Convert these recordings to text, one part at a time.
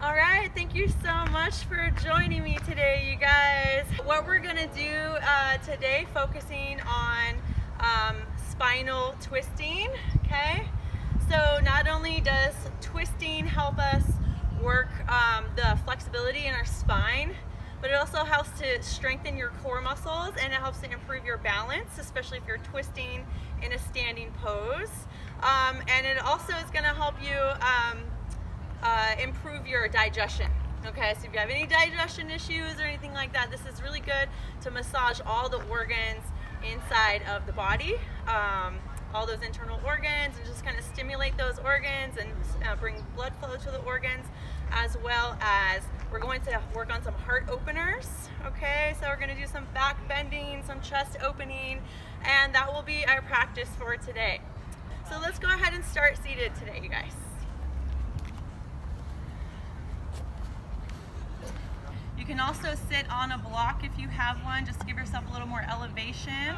All right, thank you so much for joining me today, you guys. What we're gonna do today, focusing on spinal twisting, okay? So not only does twisting help us work the flexibility in our spine, but it also helps to strengthen your core muscles, and it helps to improve your balance, especially if you're twisting in a standing pose. And it also is gonna help you improve your digestion. Okay, so if you have any digestion issues or anything like that, this is really good to massage all the organs inside of the body, all those internal organs, and just kind of stimulate those organs and bring blood flow to the organs, as well as we're going to work on some heart openers. Okay, so we're going to do some back bending, some chest opening, and that will be our practice for today. So let's go ahead and start seated today, you guys. You can also sit on a block if you have one, just to give yourself a little more elevation.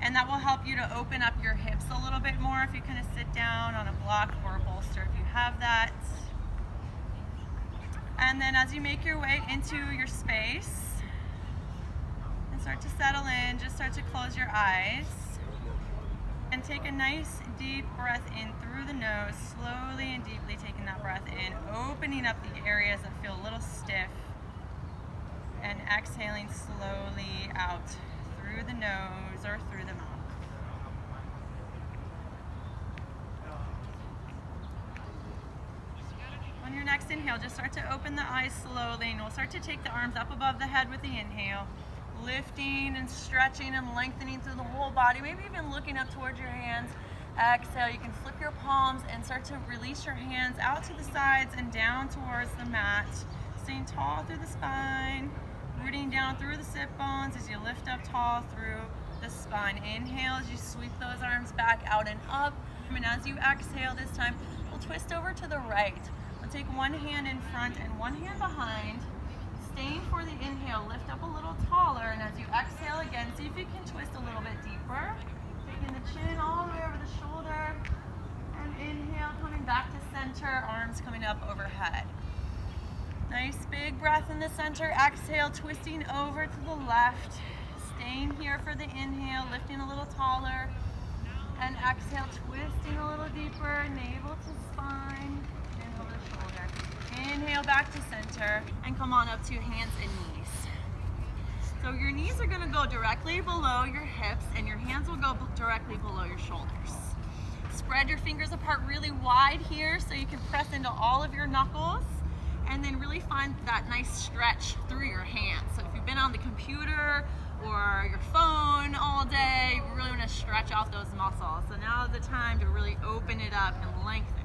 And that will help you to open up your hips a little bit more if you kind of sit down on a block or a bolster if you have that. And then as you make your way into your space and start to settle in, just start to close your eyes. And take a nice deep breath in through the nose, slowly and deeply taking that breath in, opening up the areas that feel a little stiff. And exhaling slowly out through the nose or through the mouth. On your next inhale, just start to open the eyes slowly, and we'll start to take the arms up above the head with the inhale, lifting and stretching and lengthening through the whole body, maybe even looking up towards your hands. Exhale, you can flip your palms and start to release your hands out to the sides and down towards the mat, staying tall through the spine. Rooting down through the sit bones as you lift up tall through the spine. Inhale as you sweep those arms back out and up. And as you exhale this time, we'll twist over to the right. We'll take one hand in front and one hand behind. Staying for the inhale, lift up a little taller. And as you exhale again, see if you can twist a little bit deeper. Taking the chin all the way over the shoulder. And inhale, coming back to center, arms coming up overhead. Nice big breath in the center. Exhale, twisting over to the left. Staying here for the inhale, lifting a little taller. And exhale, twisting a little deeper, navel to spine, chin over the shoulder. Inhale back to center, and come on up to hands and knees. So your knees are gonna go directly below your hips, and your hands will go directly below your shoulders. Spread your fingers apart really wide here so you can press into all of your knuckles. And then really find that nice stretch through your hands. So if you've been on the computer or your phone all day, you really want to stretch out those muscles. So now is the time to really open it up and lengthen.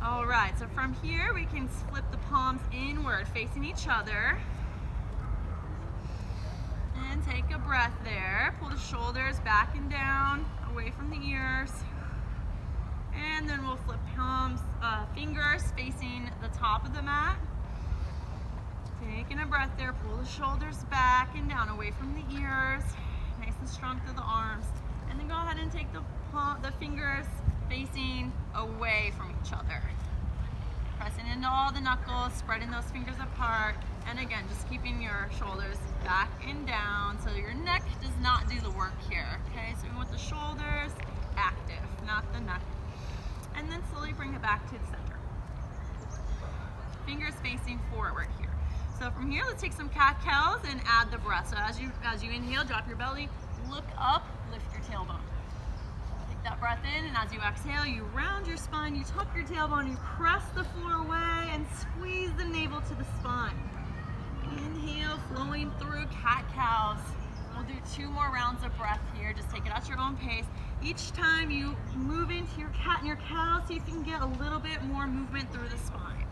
All right, so from here we can flip the palms inward, facing each other. And take a breath there. Pull the shoulders back and down, away from the ears. And then we'll flip palms, fingers facing the top of the mat. Taking a breath there, pull the shoulders back and down, away from the ears. Nice and strong through the arms. And then go ahead and take the fingers facing away from each other. Pressing into all the knuckles, spreading those fingers apart. And again, just keeping your shoulders back and down so your neck does not do the work here. Okay, so we want the shoulders active, not the neck. And then slowly bring it back to the center. Fingers facing forward here. So from here, let's take some cat-cows and add the breath. So as you inhale, drop your belly, look up, lift your tailbone. Take that breath in, and as you exhale, you round your spine, you tuck your tailbone, you press the floor away, and squeeze the navel to the spine. Inhale, flowing through cat-cows. We'll do 2 more rounds of breath here. Just take it at your own pace. Each time you move into your cat and your cow, see if you can get a little bit more movement through the spine.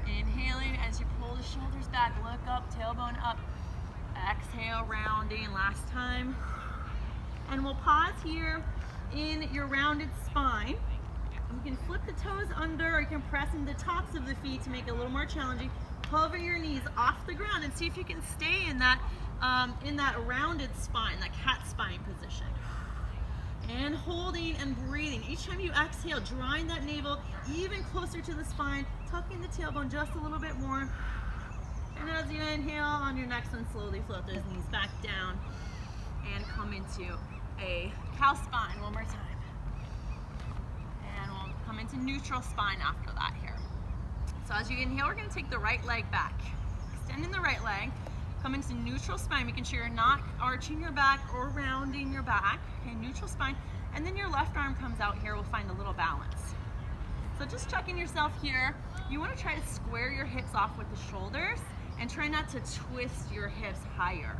Inhaling as you pull the shoulders back, look up, tailbone up. Exhale, rounding, last time. And we'll pause here in your rounded spine. You can flip the toes under, or you can press into the tops of the feet to make it a little more challenging. Hover your knees off the ground and see if you can stay in that rounded spine, that cat spine position. And holding and breathing. Each time you exhale, drawing that navel even closer to the spine, tucking the tailbone just a little bit more. And as you inhale, on your next one, slowly float those knees back down and come into a cow spine one more time. And we'll come into neutral spine after that here. So as you inhale, we're going to take the right leg back. Extending the right leg, come into neutral spine, making sure you're not arching your back or rounding your back. Okay, neutral spine. And then your left arm comes out here. We'll find a little balance. So just checking yourself here. You want to try to square your hips off with the shoulders and try not to twist your hips higher.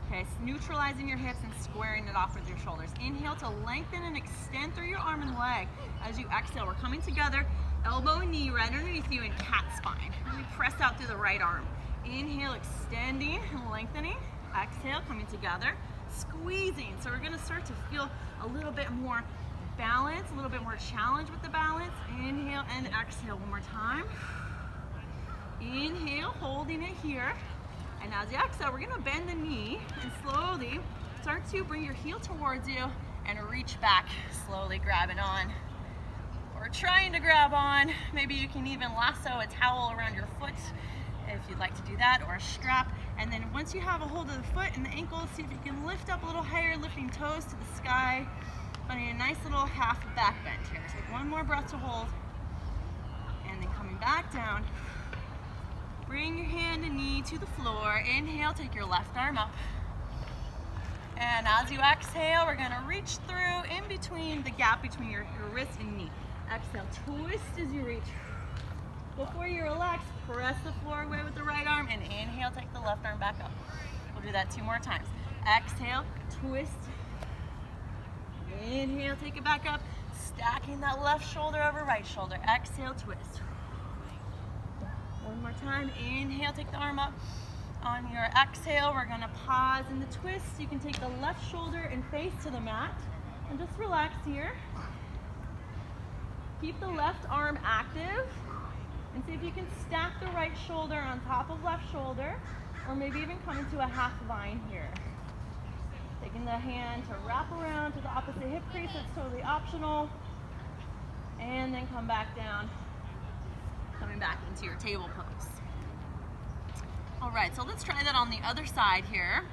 Okay, so neutralizing your hips and squaring it off with your shoulders. Inhale to lengthen and extend through your arm and leg. As you exhale, we're coming together, elbow and knee right underneath you in cat spine. And we press out through the right arm. Inhale, extending and lengthening. Exhale, coming together, squeezing. So we're gonna start to feel a little bit more balance, a little bit more challenge with the balance. Inhale and exhale one more time. Inhale, holding it here. And as you exhale, we're gonna bend the knee and slowly start to bring your heel towards you and reach back, slowly grabbing on. Or trying to grab on. Maybe you can even lasso a towel around your foot if you'd like to do that, or a strap. And then once you have a hold of the foot and the ankle, see if you can lift up a little higher, lifting toes to the sky, finding a nice little half back bend here. Take one more breath to hold, and then coming back down. Bring your hand and knee to the floor. Inhale, take your left arm up. And as you exhale, we're gonna reach through in between the gap between your wrist and knee. Exhale, twist as you reach. Before you relax, press the floor away with the right arm and inhale, take the left arm back up. We'll do that 2 more times. Exhale, twist. Inhale, take it back up. Stacking that left shoulder over right shoulder. Exhale, twist. One more time. Inhale, take the arm up. On your exhale, we're gonna pause in the twist. You can take the left shoulder and face to the mat and just relax here. Keep the left arm active. And see if you can stack the right shoulder on top of left shoulder, or maybe even come into a half vine here. Taking the hand to wrap around to the opposite hip crease, it's totally optional. And then come back down, coming back into your table pose. All right, so let's try that on the other side here.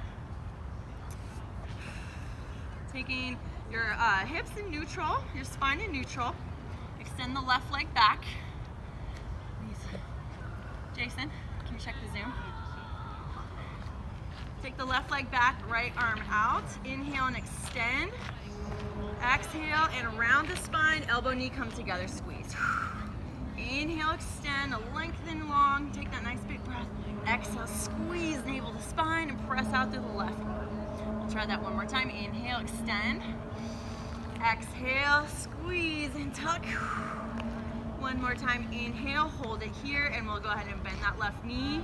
Taking your hips in neutral, your spine in neutral. Extend the left leg back. Jason, can you check the zoom? Take the left leg back, right arm out. Inhale and extend. Exhale and around the spine, elbow, knee come together, squeeze. Inhale, extend, lengthen long. Take that nice big breath. Exhale, squeeze navel to spine and press out through the left arm. We'll try that one more time. Inhale, extend. Exhale, squeeze and tuck. One more time, inhale, hold it here, and we'll go ahead and bend that left knee.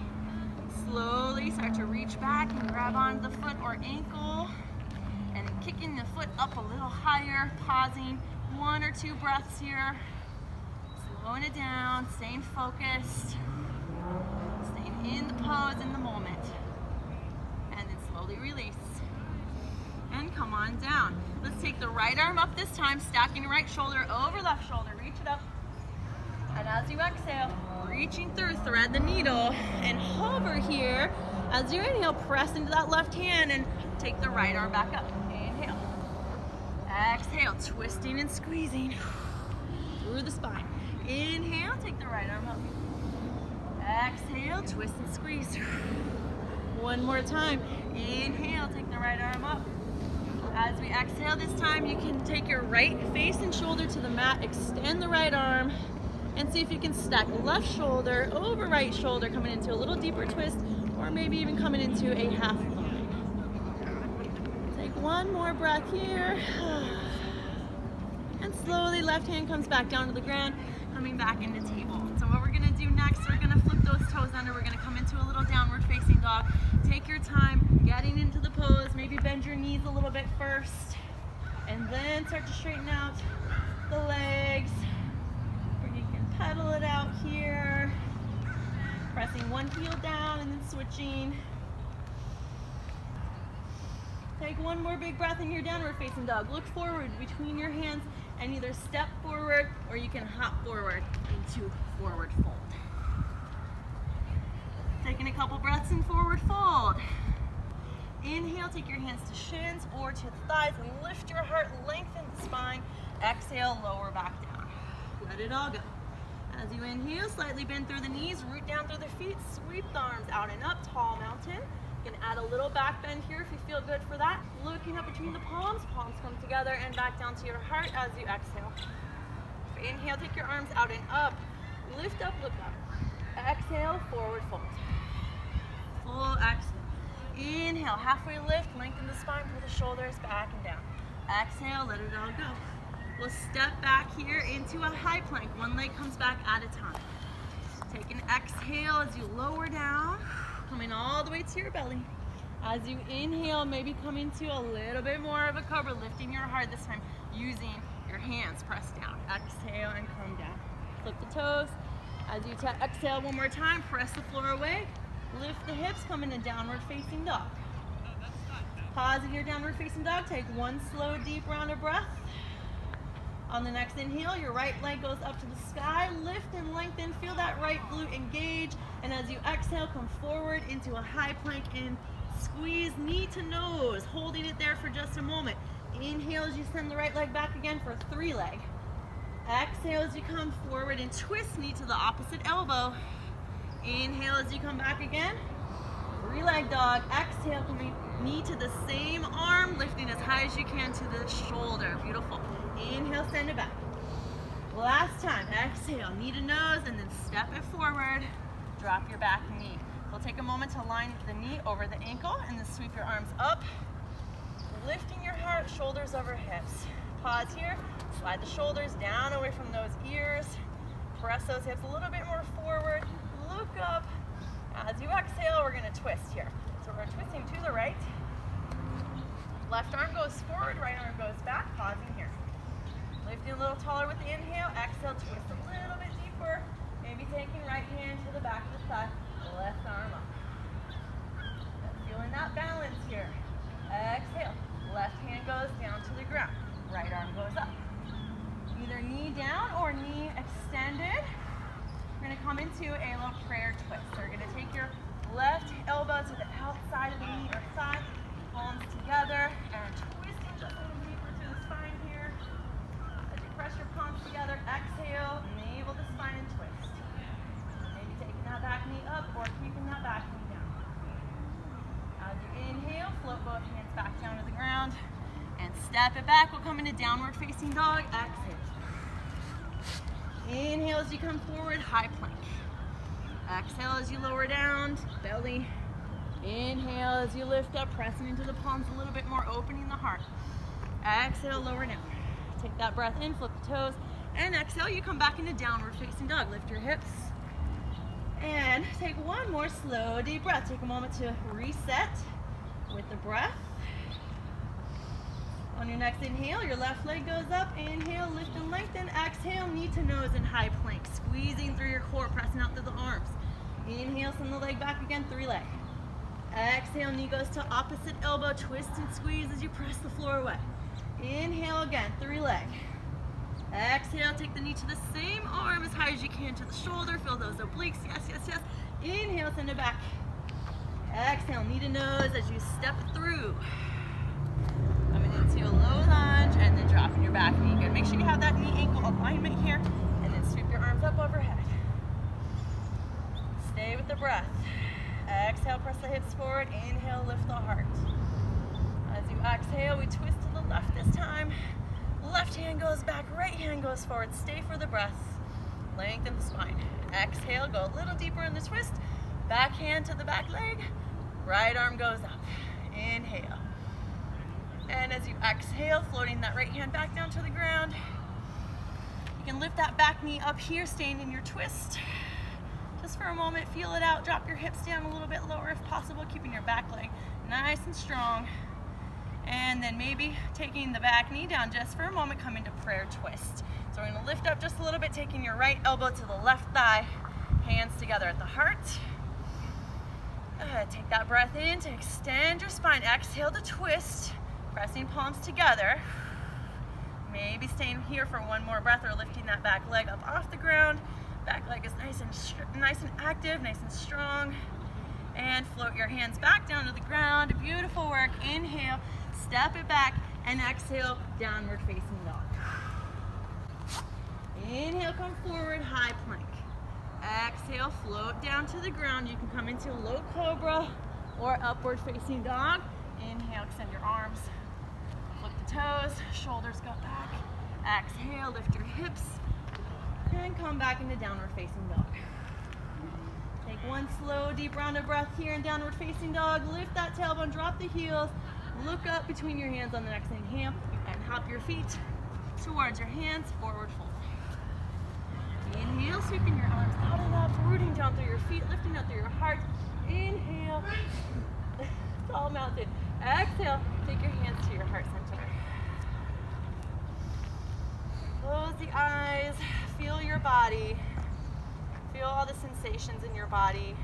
Slowly start to reach back and grab onto the foot or ankle, and then kicking the foot up a little higher, pausing 1 or 2 breaths here. Slowing it down, staying focused, staying in the pose, in the moment. And then slowly release. And come on down. Let's take the right arm up this time, stacking right shoulder over left shoulder. Reach it up. And as you exhale, reaching through, thread the needle and hover here. As you inhale, press into that left hand and take the right arm back up. Inhale. Exhale, twisting and squeezing through the spine. Inhale, take the right arm up. Exhale, twist and squeeze. One more time. Inhale, take the right arm up. As we exhale this time, you can take your right face and shoulder to the mat, extend the right arm, and see if you can stack left shoulder over right shoulder, coming into a little deeper twist, or maybe even coming into a half vine. Take one more breath here. And slowly left hand comes back down to the ground, coming back into table. So what we're gonna do next, we're gonna flip those toes under. We're gonna come into a little downward facing dog. Take your time getting into the pose. Maybe bend your knees a little bit first, and then start to straighten out the legs. Pedal it out here, pressing one heel down and then switching. Take one more big breath in your downward facing dog. Look forward between your hands and either step forward or you can hop forward into forward fold. Taking a couple breaths in forward fold. Inhale, take your hands to shins or to the thighs and lift your heart, lengthen the spine. Exhale, lower back down. Let it all go. As you inhale, slightly bend through the knees, root down through the feet, sweep the arms out and up, tall mountain. You can add a little back bend here if you feel good for that. Looking up between the palms, palms come together and back down to your heart as you exhale. Inhale, take your arms out and up. Lift up, look up. Exhale, forward fold. Full exhale. Inhale, halfway lift, lengthen the spine, pull the shoulders back and down. Exhale, let it all go. We'll step back here into a high plank. One leg comes back at a time. Take an exhale as you lower down, coming all the way to your belly. As you inhale, maybe come into a little bit more of a cobra, lifting your heart this time, using your hands, press down. Exhale and come down. Flip the toes. As you exhale one more time, press the floor away. Lift the hips, come into downward facing dog. Pause in your downward facing dog. Take one slow, deep round of breath. On the next inhale, your right leg goes up to the sky. Lift and lengthen. Feel that right glute engage. And as you exhale, come forward into a high plank and squeeze knee to nose, holding it there for just a moment. Inhale as you send the right leg back again for three leg. Exhale as you come forward and twist knee to the opposite elbow. Inhale as you come back again. Three leg dog. Exhale, coming knee to the same arm, lifting as high as you can to the shoulder. Beautiful. Inhale, send it back. Last time. Exhale, knee to nose, and then step it forward. Drop your back knee. We'll take a moment to line the knee over the ankle and then sweep your arms up. Lifting your heart, shoulders over hips. Pause here. Slide the shoulders down away from those ears. Press those hips a little bit more forward. Look up. As you exhale, we're going to twist here. So we're twisting to the right. Left arm goes forward, right arm goes back. Pausing here. Lifting a little taller with the inhale. Exhale, twist a little bit deeper. Maybe taking right hand to the back of the thigh. Left arm up. Feeling that balance here. Exhale. Left hand goes down to the ground. Right arm goes up. Either knee down or knee extended. We're going to come into a little prayer twist. So we're going to take your left elbow to the outside of the knee or thigh, palms together, and twisting just a little deeper to the spine here. As you press your palms together, exhale, navel the spine and twist. Maybe taking that back knee up or keeping that back knee down. As you inhale, float both hands back down to the ground and step it back. We'll come into downward facing dog. Exhale. Inhale as you come forward, high plank. Exhale as you lower down, belly. Inhale as you lift up, pressing into the palms a little bit more, opening the heart. Exhale, lower down. Take that breath in, flip the toes, and exhale, you come back into downward facing dog. Lift your hips. And take one more slow, deep breath. Take a moment to reset with the breath. On your next inhale, your left leg goes up. Inhale, lift and lengthen. Exhale, knee to nose in high plank. Squeezing through your core, pressing out through the arms. Inhale, send the leg back again, three leg. Exhale, knee goes to opposite elbow. Twist and squeeze as you press the floor away. Inhale again, three leg. Exhale, take the knee to the same arm as high as you can to the shoulder. Feel those obliques, yes, yes, yes. Inhale, send it back. Exhale, knee to nose as you step through. Coming into a low lunge and then dropping your back knee. Good. Make sure you have that knee ankle alignment here and then sweep your arms up overhead. Stay with the breath. Exhale, press the hips forward. Inhale, lift the heart. As you exhale, we twist to the left this time. Left hand goes back, right hand goes forward. Stay for the breath. Lengthen the spine. Exhale, go a little deeper in the twist. Back hand to the back leg. Right arm goes up. Inhale. And as you exhale, floating that right hand back down to the ground. You can lift that back knee up here, staying in your twist. Just for a moment, feel it out. Drop your hips down a little bit lower if possible, keeping your back leg nice and strong. And then maybe taking the back knee down just for a moment, come into prayer twist. So we're going to lift up just a little bit, taking your right elbow to the left thigh, hands together at the heart. Take that breath in to extend your spine. Exhale to twist. Pressing palms together. Maybe staying here for one more breath or lifting that back leg up off the ground. Back leg is nice and active, nice and strong. And float your hands back down to the ground. Beautiful work. Inhale, step it back, and exhale, downward facing dog. Inhale, come forward, high plank. Exhale, float down to the ground. You can come into low cobra or upward facing dog. Inhale, extend your arms. Flip the toes, shoulders go back. Exhale, lift your hips. And come back into downward facing dog. Take one slow, deep round of breath here in downward facing dog. Lift that tailbone, drop the heels. Look up between your hands on the next inhale and hop your feet towards your hands, forward fold. Inhale, sweeping your arms out and up, rooting down through your feet, lifting up through your heart. Inhale, tall mountain. Exhale, take your hands to your heart center. Close the eyes, feel your body. Feel all the sensations in your body.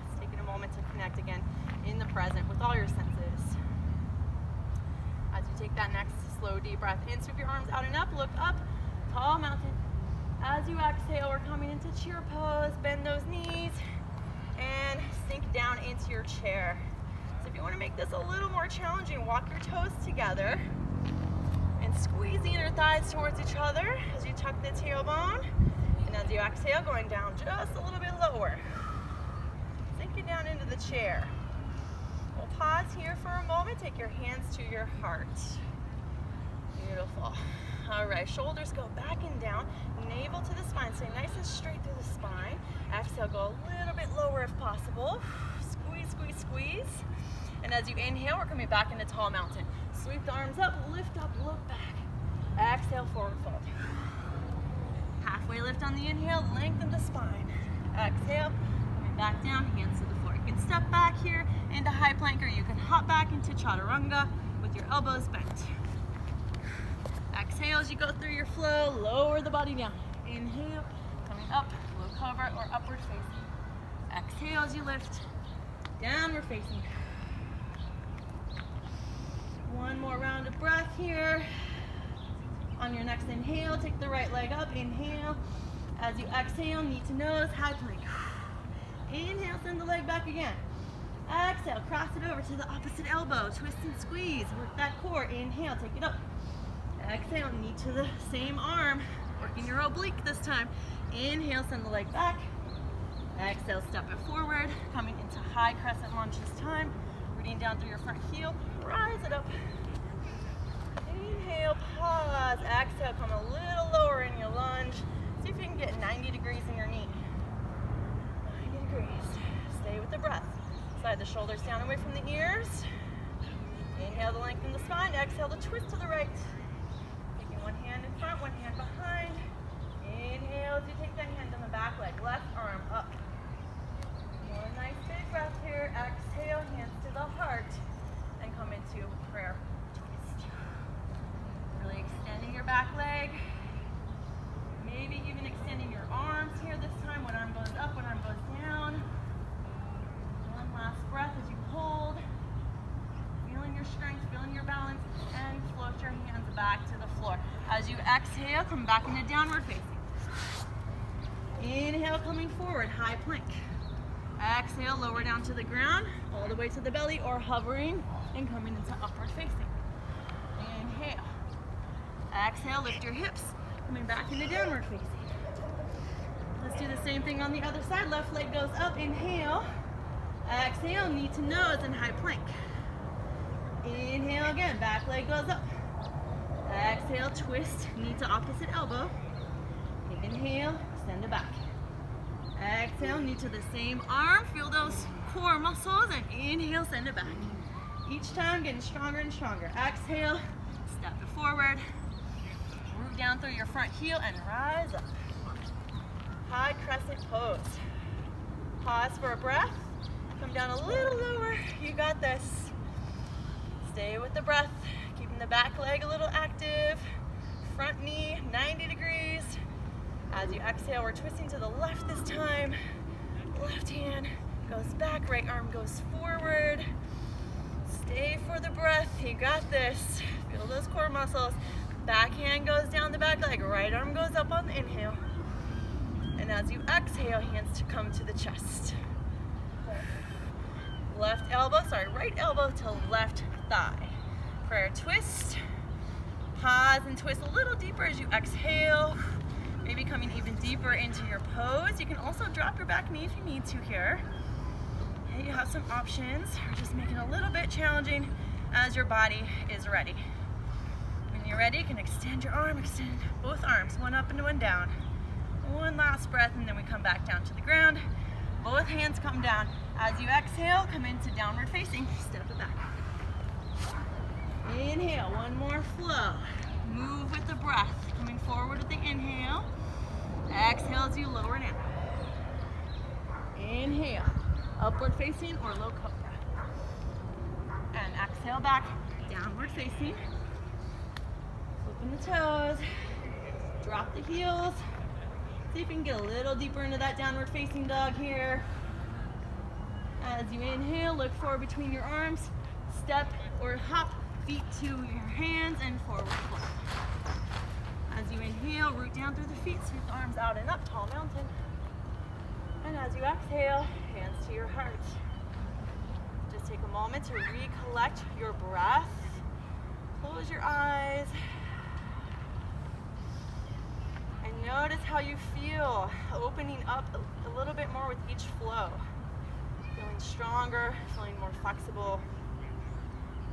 It's taking a moment to connect again in the present with all your senses. As you take that next slow, deep breath in, sweep your arms out and up, look up, tall mountain. As you exhale, we're coming into chair pose. Bend those knees and sink down into your chair. So if you want to make this a little more challenging, walk your toes together and squeeze the inner thighs towards each other as you tuck the tailbone. And as you exhale, going down just a little bit lower. Sink it down into the chair. We'll pause here for a moment. Take your hands to your heart. Beautiful. All right, shoulders go back and down. Navel to the spine. Stay nice and straight through the spine. Exhale, go a little bit lower if possible. Squeeze, squeeze, squeeze. And as you inhale, we're coming back into tall mountain. Sweep the arms up, lift up, look back. Exhale, forward fold. Halfway lift on the inhale, lengthen the spine. Exhale, coming back down, hands to the floor. You can step back here into high plank, or you can hop back into chaturanga with your elbows bent. Exhale as you go through your flow, lower the body down. Inhale, coming up, low cobra or upward facing. Exhale as you lift, downward facing. One more round of breath here. On your next inhale, take the right leg up, inhale. As you exhale, knee to nose, high plank. Inhale, send the leg back again. Exhale, cross it over to the opposite elbow, twist and squeeze, work that core. Inhale, take it up. Exhale, knee to the same arm, working your oblique this time. Inhale, send the leg back. Exhale, step it forward, coming into high crescent lunge this time. Rooting down through your front heel, rise it up. Inhale, pause, exhale, come a little lower in your lunge. See if you can get 90 degrees in your knee. 90 degrees. Stay with the breath. Slide the shoulders down away from the ears. Inhale to lengthen the spine. Exhale to twist to the right. Taking one hand in front, one hand behind. Inhale as you take that hand on the back leg. Left arm up. One nice big breath here. Exhale, hands to the heart. And come into prayer twist. Really extending your back leg. Maybe even extending your arms here this time. One arm goes up, one arm goes down. One last breath as you hold. Feeling your strength, feeling your balance, and float your hands back to the floor. As you exhale, come back into downward facing. Inhale, coming forward, high plank. Exhale, lower down to the ground, all the way to the belly, or hovering and coming into upward facing. Inhale. Exhale, lift your hips, coming back into downward facing. Let's do the same thing on the other side. Left leg goes up, inhale. Exhale, knee to nose and high plank. Inhale again, back leg goes up. Exhale, twist, knee to opposite elbow. Inhale, send it back. Exhale, knee to the same arm. Feel those core muscles and inhale, send it back. Each time getting stronger and stronger. Exhale, step it forward. Root down through your front heel and rise up. High crescent pose. Pause for a breath. Come down a little lower. You got this. Stay with the breath. Keeping the back leg a little active. Front knee 90 degrees. As you exhale, we're twisting to the left this time. Left hand goes back, right arm goes forward. Stay for the breath. You got this. Feel those core muscles. Back hand goes down the back leg. Right arm goes up on the inhale. And as you exhale, hands to come to the chest. Right elbow to left thigh. Prayer twist. Pause and twist a little deeper as you exhale. Maybe coming even deeper into your pose. You can also drop your back knee if you need to here. Okay, you have some options. We're just making it a little bit challenging as your body is ready. When you're ready, you can extend your arm, extend both arms, one up and one down. One last breath, and then we come back down to the ground. Both hands come down. As you exhale, come into downward facing. Step it back. Inhale, one more flow. Move with the breath. Coming forward with the inhale. Exhale as you lower down. Inhale, upward facing or low cobra. And exhale back, downward facing. Open the toes. Drop the heels. See if you can get a little deeper into that downward facing dog here. As you inhale, look forward between your arms. Step or hop feet to your hands and forward fold. As you inhale, root down through the feet, sweep the arms out and up, tall mountain. And as you exhale, hands to your heart. Just take a moment to recollect your breath. Close your eyes. And notice how you feel, opening up a little bit more with each flow. Feeling stronger, feeling more flexible,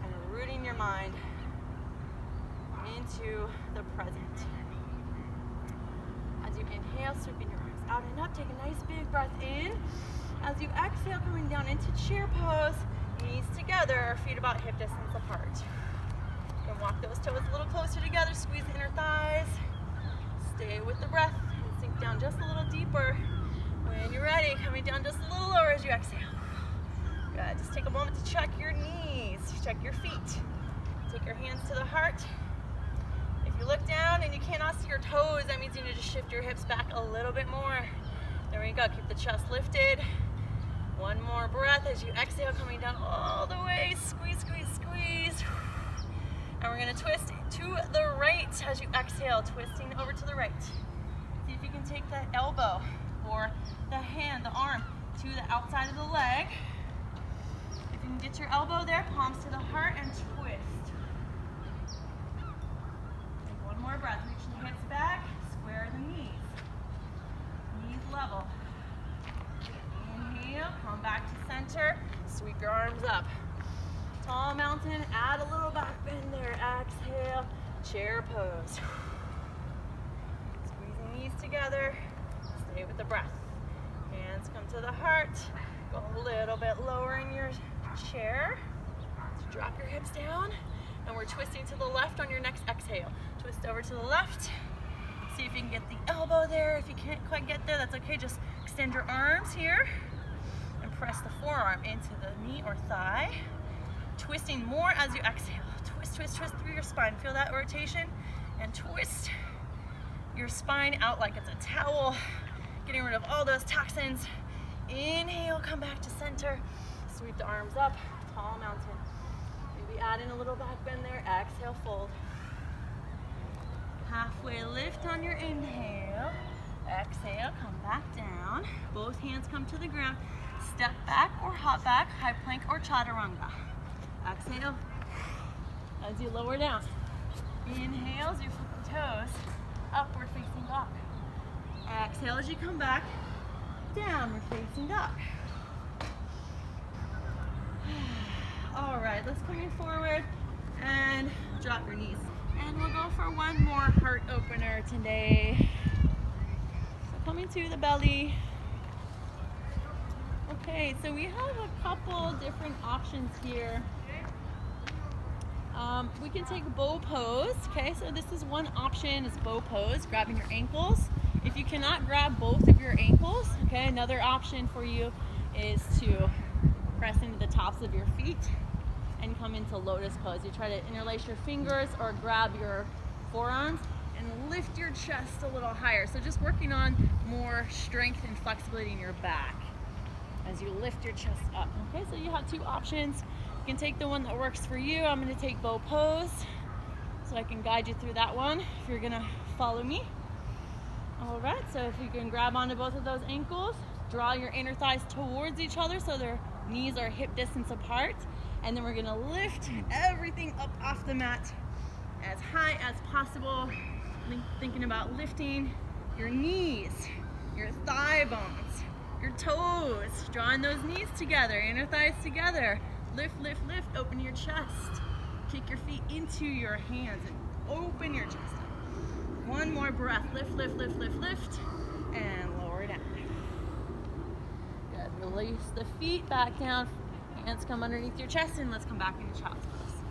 and rooting your mind into the present. As you inhale, sweeping your arms out and up, take a nice big breath in. As you exhale, coming down into chair pose, knees together, feet about hip distance apart. You can walk those toes a little closer together, squeeze the inner thighs. Stay with the breath and sink down just a little deeper. When you're ready, coming down just a little lower as you exhale. Good. Just take a moment to check your knees, check your feet. Take your hands to the heart. If you look down and you cannot see your toes, that means you need to shift your hips back a little bit more. There we go. Keep the chest lifted. One more breath as you exhale, coming down all the way. Squeeze, squeeze, squeeze. And we're going to twist to the right as you exhale, twisting over to the right. See if you can take the elbow or the hand, the arm, to the outside of the leg. If you can get your elbow there, palms to the heart, and twist. Take one more breath. Reach the hips back, square the knees. Knees level. Inhale, come back to center, sweep your arms up. Tall mountain, add a little back bend there. Exhale, chair pose. Squeezing knees together. Stay with the breath. Hands come to the heart. Go a little bit lower in your chair. So drop your hips down. And we're twisting to the left on your next exhale. Twist over to the left. See if you can get the elbow there. If you can't quite get there, that's okay. Just extend your arms here. And press the forearm into the knee or thigh. Twisting more as you exhale. Twist, twist, twist through your spine. Feel that rotation. And twist your spine out like it's a towel. Getting rid of all those toxins. Inhale, come back to center. Sweep the arms up, tall mountain. Maybe add in a little back bend there. Exhale, fold. Halfway lift on your inhale. Exhale, come back down. Both hands come to the ground. Step back or hop back, high plank or chaturanga. Exhale as you lower down. Inhale as you flip the toes, upward facing dog. Exhale as you come back, downward facing dog. All right, let's come in forward and drop your knees. And we'll go for one more heart opener today. So coming to the belly. Okay, so we have a couple different options here. We can take bow pose. Okay, so this is one option, is bow pose, grabbing your ankles. If you cannot grab both of your ankles, okay, another option for you is to press into the tops of your feet and come into lotus pose. You try to interlace your fingers or grab your forearms and lift your chest a little higher. So just working on more strength and flexibility in your back as you lift your chest up. Okay, so you have two options. You can take the one that works for you. I'm going to take bow pose so I can guide you through that one if you're going to follow me. All right, so if you can grab onto both of those ankles, draw your inner thighs towards each other so their knees are hip distance apart. And then we're going to lift everything up off the mat as high as possible. Thinking about lifting your knees, your thigh bones, your toes, drawing those knees together, inner thighs together. Lift, lift, lift, open your chest. Kick your feet into your hands and open your chest up. One more breath, lift, lift, lift, lift, lift, and lower down. Good, release the feet back down. Hands come underneath your chest and let's come back into child's pose.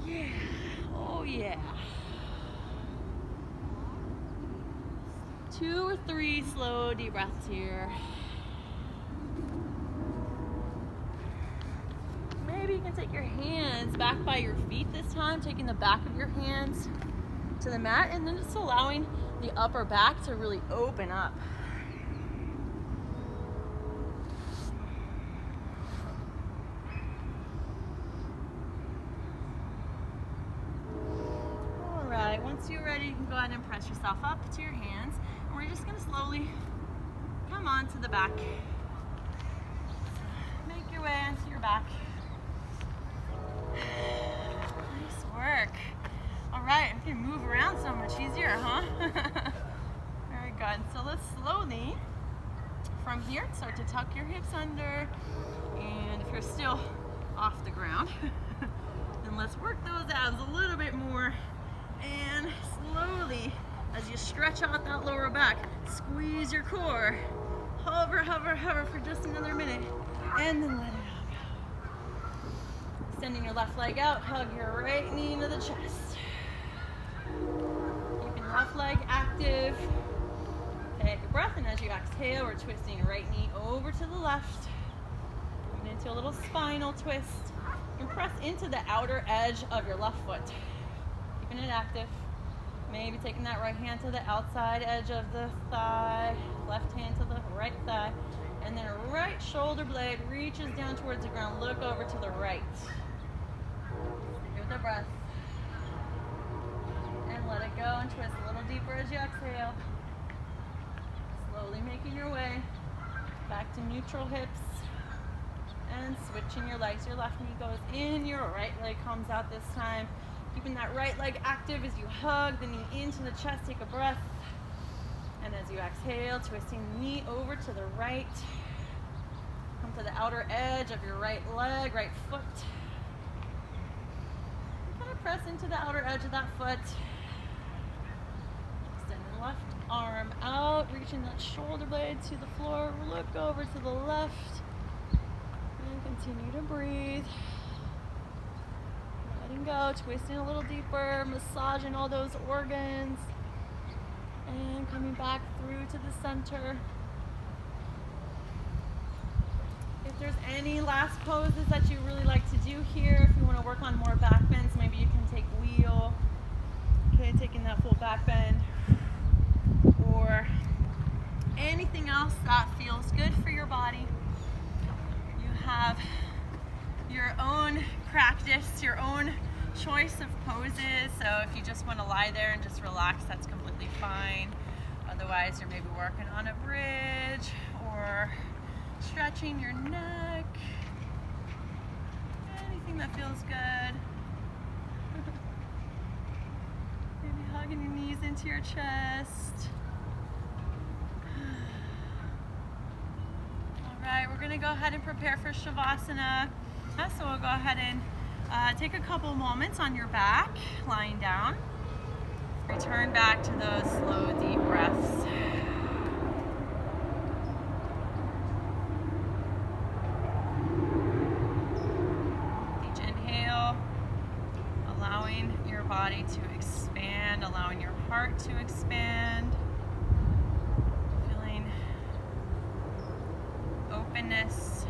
Yeah, oh yeah. 2 or 3 slow deep breaths here. Maybe you can take your hands back by your feet this time, taking the back of your hands to the mat and then just allowing the upper back to really open up. All right, once you're ready, you can go ahead and press yourself up to your hands. And we're just going to slowly come on to the back. Make your way onto your back. Nice work. All right, we can move around so much easier, huh? Very good. So let's slowly, from here, start to tuck your hips under. And if you're still off the ground, then let's work those abs a little bit more. And slowly, as you stretch out that lower back, squeeze your core. Hover, hover, hover for just another minute. And then let it out. Extending your left leg out, hug your right knee into the chest. Keeping your left leg active. Take a breath, and as you exhale, we're twisting your right knee over to the left. Moving into a little spinal twist. And press into the outer edge of your left foot. Keeping it active. Maybe taking that right hand to the outside edge of the thigh, left hand to the right thigh, and then a right shoulder blade reaches down towards the ground. Look over to the right. Stay with the breath. And let it go and twist a little deeper as you exhale. Slowly making your way back to neutral hips and switching your legs. Your left knee goes in, your right leg comes out this time. Keeping that right leg active as you hug the knee into the chest. Take a breath. And as you exhale, twisting the knee over to the right. Come to the outer edge of your right leg, right foot. And kind of press into the outer edge of that foot. Extend the left arm out, reaching that shoulder blade to the floor. Look over to the left. And continue to breathe. Go, twisting a little deeper, massaging all those organs, and coming back through to the center. If there's any last poses that you really like to do here, if you want to work on more back bends, maybe you can take wheel, okay, taking that full back bend, or anything else that feels good for your body. You have your own practice, your own choice of poses. So if you just want to lie there and just relax, that's completely fine. Otherwise, you're maybe working on a bridge or stretching your neck. Anything that feels good. Maybe hugging your knees into your chest. All right, we're going to go ahead and prepare for Savasana. So we'll go ahead and take a couple moments on your back, lying down. Return back to those slow, deep breaths. Each inhale, allowing your body to expand, allowing your heart to expand. Feeling openness.